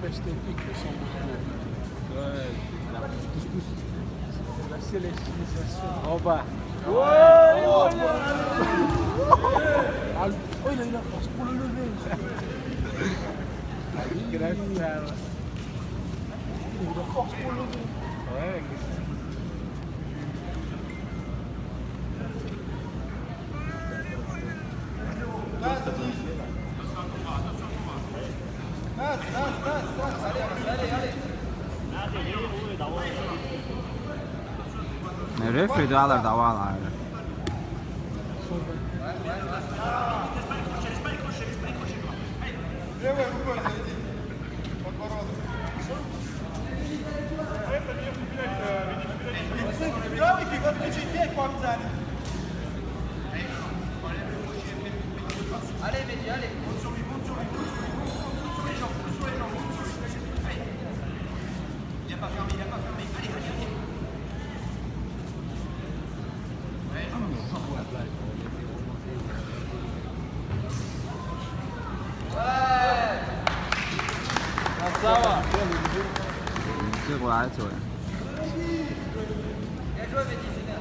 Esthétique de son mouvement. Ouais. La célestisation. En bas. Ouais, oh, il a eu la force pour le lever. Il a eu la force pour le lever. Ouais. Referee都要打完了。Allez, Mehdi, allez, monte sur lui, monte sur lui, monte sur les jambes, monte sur les jambes, monte sur lui, il n'a pas fermé, il n'a pas fermé, allez, allez, allez. Ouais, ça va. C'est过来做。Bien joué, Mehdi, c'est bien.